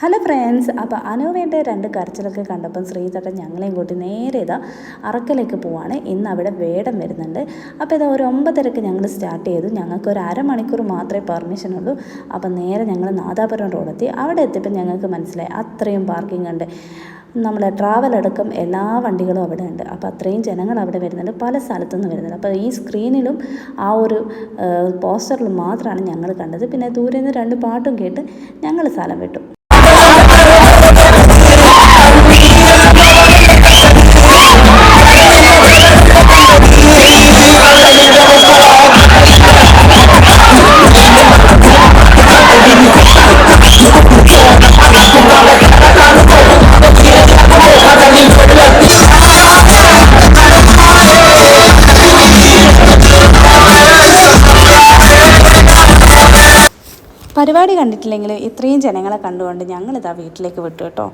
Hello friends, അപ്പോൾ അനൂവേൻ്റെ 2 കരച്ചിലൊക്കെ കണ്ടപ്പം ശ്രീതട്ടൻ ഞങ്ങളെയും കൂട്ടി നേരെ ഇതാ അറക്കലേക്ക് പോവാണ്. ഇന്ന് അവിടെ വേടം വരുന്നുണ്ട്. അപ്പോൾ ഇതാ ഒരു 9:30 ഞങ്ങൾ സ്റ്റാർട്ട് ചെയ്തു. ഞങ്ങൾക്ക് ഒരു അരമണിക്കൂർ മാത്രമേ പെർമിഷൻ ഉള്ളൂ. അപ്പം നേരെ ഞങ്ങൾ നാദാപുരം റോഡെത്തി. അവിടെ എത്തിയപ്പോൾ ഞങ്ങൾക്ക് മനസ്സിലായി അത്രയും പാർക്കിംഗ് ഉണ്ട്. നമ്മളെ ട്രാവൽ അടക്കം എല്ലാ വണ്ടികളും അവിടെ ഉണ്ട്. അപ്പോൾ അത്രയും ജനങ്ങൾ അവിടെ വരുന്നുണ്ട്, പല സ്ഥലത്തുനിന്ന് വരുന്നുണ്ട്. അപ്പോൾ ഈ സ്ക്രീനിലും ആ ഒരു പോസ്റ്ററിലും മാത്രമാണ് ഞങ്ങൾ കണ്ടത്. പിന്നെ ദൂരെ നിന്ന് 2 പാട്ടും കേട്ട് ഞങ്ങൾ സ്ഥലം വിട്ടു. പരിപാടി കണ്ടിട്ടില്ലെങ്കിൽ ഇത്രയും ജനങ്ങളെ കണ്ടുകൊണ്ട് ഞങ്ങളിതാ വീട്ടിലേക്ക് വിട്ടു കേട്ടോ.